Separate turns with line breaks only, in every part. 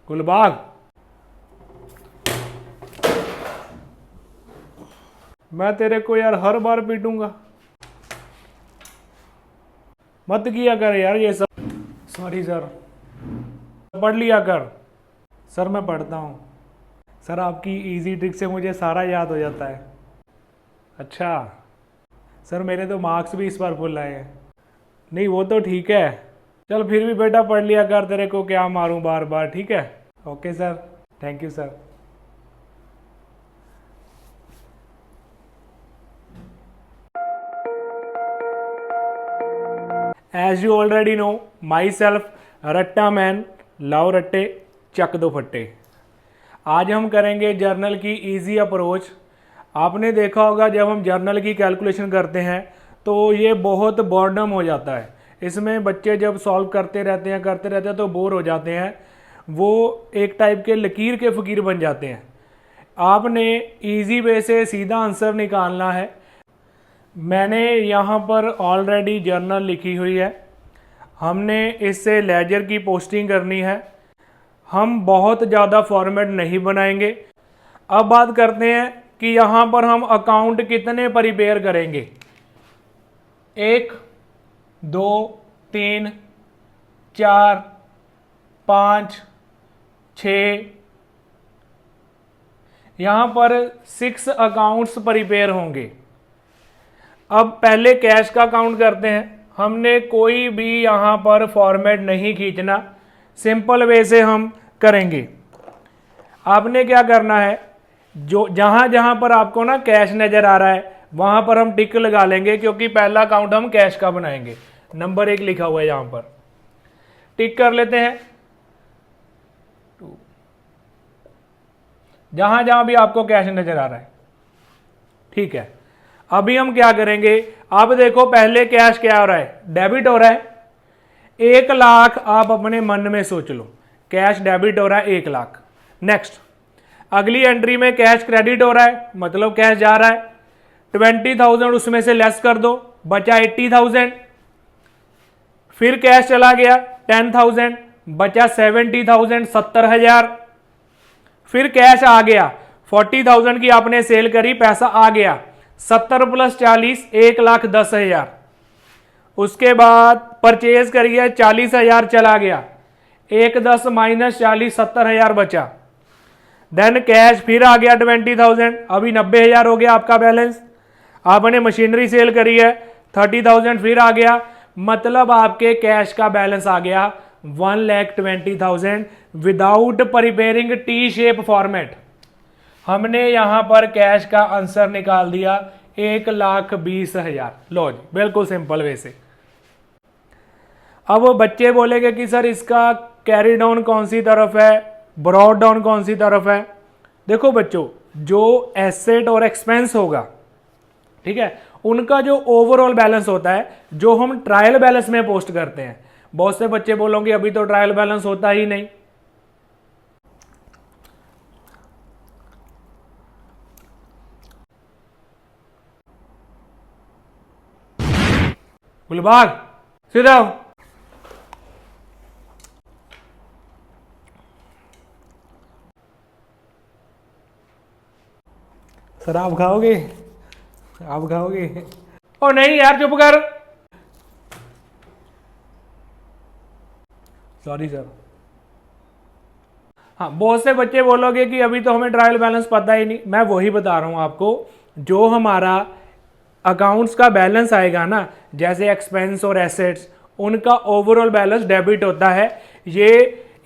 गुलबाग, मैं तेरे को यार हर बार पीटूंगा, मत किया कर यार ये सब। Sorry sir. पढ़ लिया कर। सर मैं पढ़ता हूँ सर, आपकी इजी ट्रिक से मुझे सारा याद हो जाता है। अच्छा सर, मेरे तो मार्क्स भी इस बार फुल आए हैं। नहीं वो तो ठीक है, चल फिर भी बेटा पढ़ लिया कर, तेरे को क्या मारूं बार बार, ठीक है। Okay sir, thank you sir. As you already know myself रट्टा मैन, लाओ रट्टे चक दो फट्टे। आज हम करेंगे जर्नल की इजी अप्रोच। आपने देखा होगा जब हम जर्नल की कैलकुलेशन करते हैं तो ये बहुत बोर्डम हो जाता है। इसमें बच्चे जब सॉल्व करते रहते हैं तो बोर हो जाते हैं, वो एक टाइप के लकीर के फ़कीर बन जाते हैं। आपने इजी वे से सीधा आंसर निकालना है। मैंने यहाँ पर ऑलरेडी जर्नल लिखी हुई है, हमने इससे लेजर की पोस्टिंग करनी है। हम बहुत ज़्यादा फॉर्मेट नहीं बनाएंगे। अब बात करते हैं कि यहाँ पर हम अकाउंट कितने प्रिपेयर करेंगे। 1 2 3 4 5 6, यहाँ पर 6 अकाउंट्स प्रिपेयर होंगे। अब पहले कैश का काउंट करते हैं। हमने कोई भी यहाँ पर फॉर्मेट नहीं खींचना, सिंपल वे से हम करेंगे। आपने क्या करना है, जो जहाँ जहाँ पर आपको ना कैश नज़र आ रहा है वहाँ पर हम टिक लगा लेंगे, क्योंकि पहला अकाउंट हम कैश का बनाएंगे। नंबर 1 लिखा हुआ है यहाँ पर, टिक कर लेते हैं। जहाँ जहाँ भी आपको कैश नज़र आ रहा है, ठीक है। अभी हम क्या करेंगे, अब देखो पहले कैश क्या हो रहा है, डेबिट हो रहा है 1 लाख। आप अपने मन में सोच लो, कैश डेबिट हो रहा है 1 लाख। नेक्स्ट अगली एंट्री में कैश क्रेडिट हो रहा है, मतलब कैश जा रहा है 20,000, उसमें से लेस कर दो, बचा 80,000। फिर कैश चला गया 10,000, बचा 70,000, 70,000। फिर कैश आ गया 40,000 की आपने सेल करी, पैसा आ गया 70 + 40 1,10,000। उसके बाद परचेज करिए 40,000 चला गया, 1,10 - 40 70,000 बचा। देन कैश फिर आ गया 20,000, अभी 90,000 हो गया आपका बैलेंस। आपने मशीनरी सेल करी है 30,000, फिर आ गया, मतलब आपके कैश का बैलेंस आ गया 1,20,000 without preparing T shape format. हमने यहां पर कैश का आंसर निकाल दिया 1,20,000। लो जी, बिल्कुल सिंपल वे से। अब वो बच्चे बोलेंगे कि सर इसका कैरी डाउन कौन सी तरफ है, ब्रॉड डाउन कौन सी तरफ है। देखो बच्चों, जो एसेट और एक्सपेंस होगा, ठीक है, उनका जो ओवरऑल बैलेंस होता है, जो हम ट्रायल बैलेंस में पोस्ट करते हैं। बहुत से बच्चे बोलोगे अभी तो ट्रायल बैलेंस होता ही नहीं। गुलबाग सीधा आओ। सर आप खाओगे, आप खाओगे? ओ नहीं यार चुप कर, सॉरी सर। हाँ, बहुत से बच्चे बोलोगे कि अभी तो हमें ट्रायल बैलेंस पता ही नहीं। मैं वही बता रहा हूं आपको, जो हमारा अकाउंट्स का बैलेंस आएगा ना, जैसे एक्सपेंस और एसेट्स, उनका ओवरऑल बैलेंस डेबिट होता है। ये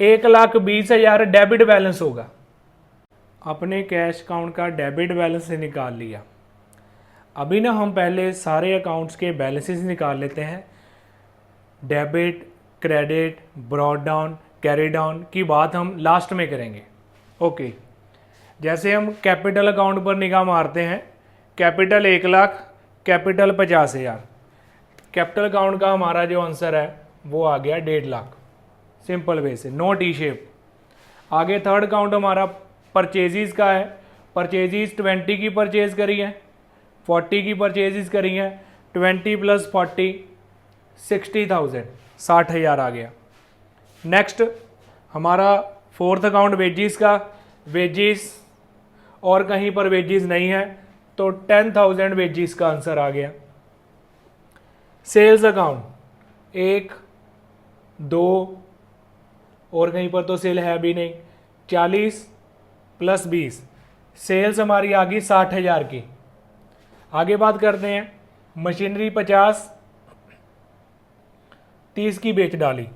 1,20,000 डेबिट बैलेंस होगा। अपने कैश अकाउंट का डेबिट बैलेंस निकाल लिया। अभी ना हम पहले सारे अकाउंट्स के बैलेंसेस निकाल लेते हैं। Debit, credit, brought down, carry down की बात हम लास्ट में करेंगे। ओके, जैसे हम कैपिटल अकाउंट पर निगाह मारते हैं, capital 1 lakh, capital 50,000। Capital account का हमारा जो आंसर है वो आ गया 1.5 लाख, सिंपल वे से, नो टी शेप। आगे थर्ड अकाउंट हमारा परचेजिज का है, परचेजिज 20 की परचेज करी है, 40 की परचेजिज करी हैं, 20 + 40 60,000, 60,000 आ गया। नेक्स्ट हमारा फोर्थ अकाउंट वेजिस का, वेजिस और कहीं पर वेजिस नहीं है तो 10,000 वेजिस का आंसर आ गया। सेल्स अकाउंट 1 2 और कहीं पर तो सेल है भी नहीं, 40 + 20 सेल्स हमारी आ गई 60,000 की। आगे बात करते हैं, मशीनरी 50 30 की बेच डाली,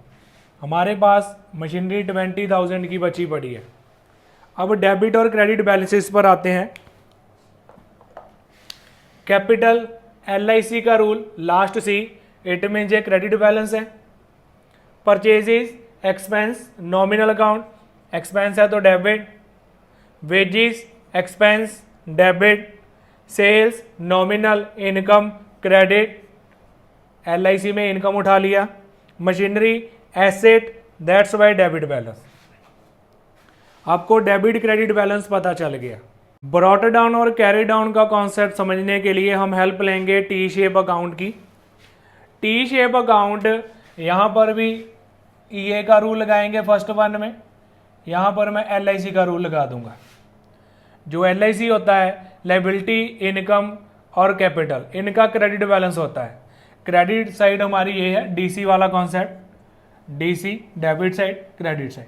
हमारे पास मशीनरी 20,000 की बची पड़ी है। अब डेबिट और क्रेडिट बैलेंसेस पर आते हैं। कैपिटल LIC का rule last C, it means ये क्रेडिट बैलेंस है। Purchases expense nominal account, expense है तो debit. Wages expense debit. Sales nominal income credit, LIC में इनकम उठा लिया। Machinery asset, that's why debit balance. आपको डेबिट क्रेडिट बैलेंस पता चल गया। ब्रॉट डाउन और कैरी डाउन का कॉन्सेप्ट समझने के लिए हम हेल्प लेंगे टी शेप अकाउंट की। टी शेप अकाउंट यहाँ पर भी EA का रूल लगाएंगे फर्स्ट वन में, यहाँ पर मैं LIC का रूल लगा दूंगा। जो LIC होता है लायबिलिटी, इनकम और कैपिटल, इनका क्रेडिट बैलेंस होता है। क्रेडिट साइड हमारी ये है DC वाला concept, DC debit side, credit side.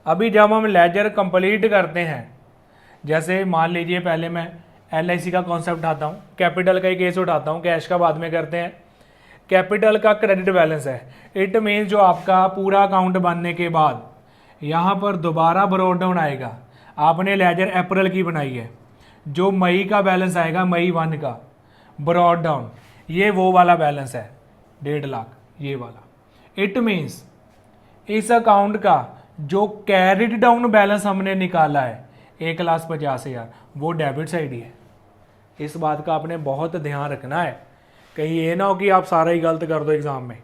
अभी जब हम लेजर कंप्लीट करते हैं, जैसे मान लीजिए पहले मैं LIC का कॉन्सेप्ट उठाता हूँ, कैपिटल का ही केस उठाता हूँ, कैश का बाद में करते हैं। कैपिटल का क्रेडिट बैलेंस है, इट मीन्स जो आपका पूरा अकाउंट बनने के बाद यहाँ पर दोबारा ब्रॉट डाउन आएगा। आपने लेजर अप्रैल की बनाई है, जो मई का बैलेंस आएगा, मई 1 का ब्रॉट डाउन, ये वो वाला बैलेंस है 1.5 लाख, ये वाला। इट मीन्स इस अकाउंट का जो कैरिड डाउन बैलेंस हमने निकाला है 1,50,000, वो डेबिट साइड ही है। इस बात का आपने बहुत ध्यान रखना है, कहीं ये ना हो कि आप सारा ही गलत कर दो एग्जाम में।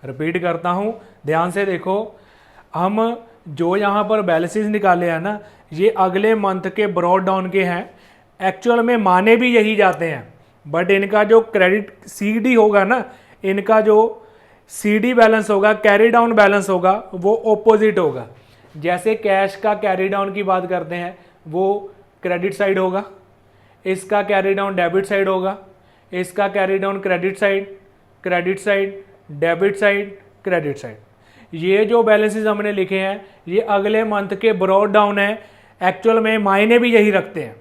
रिपीट करता हूँ, ध्यान से देखो, हम जो यहाँ पर बैलेंसेस निकाले हैं ना, ये अगले मंथ के ब्रॉट डाउन के हैं। एक्चुअल में माने भी यही जाते हैं, बट इनका जो क्रेडिट CD होगा ना, इनका जो CD बैलेंस होगा, कैरी डाउन बैलेंस होगा, वो ऑपोजिट होगा। जैसे कैश का कैरी डाउन की बात करते हैं, वो क्रेडिट साइड होगा, इसका कैरी डाउन डेबिट साइड होगा, इसका carry down credit side, credit side, debit side, credit side. ये जो बैलेंसेस हमने लिखे हैं, ये अगले मंथ के ब्रॉट डाउन है। एक्चुअल में मायने भी यही रखते हैं,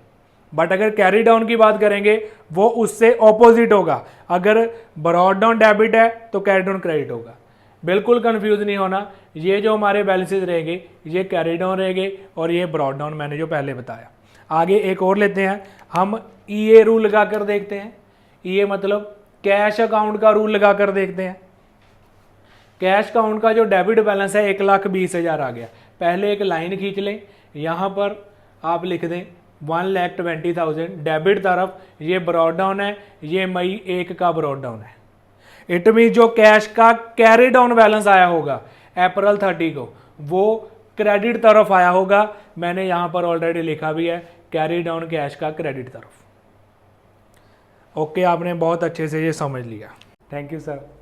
बट अगर कैरी डाउन की बात करेंगे वो उससे ऑपोजिट होगा। अगर ब्रॉट डाउन डेबिट है तो कैरी डाउन क्रेडिट होगा। बिल्कुल कंफ्यूज नहीं होना, ये जो हमारे बैलेंसेस रहेंगे ये कैरी डाउन रहेंगे और ये ब्रॉट डाउन मैंने जो पहले बताया। आगे एक और लेते हैं, हम EA रूल लगा कर देखते हैं। EA मतलब कैश अकाउंट का रूल लगा कर देखते हैं। कैश अकाउंट का जो डेबिट बैलेंस है 1,20,000 आ गया। पहले एक लाइन खींच लें, यहाँ पर आप लिख दें 1,20,000 डेबिट तरफ, ये ब्रॉट डाउन है, ये मई 1 का ब्रॉट डाउन है। इट मीन जो कैश का कैरी डाउन बैलेंस आया होगा अप्रैल 30 को, वो क्रेडिट तरफ आया होगा। मैंने यहाँ पर ऑलरेडी लिखा भी है, कैरी डाउन कैश का क्रेडिट तरफ। ओके, आपने बहुत अच्छे से ये समझ लिया। Thank you sir.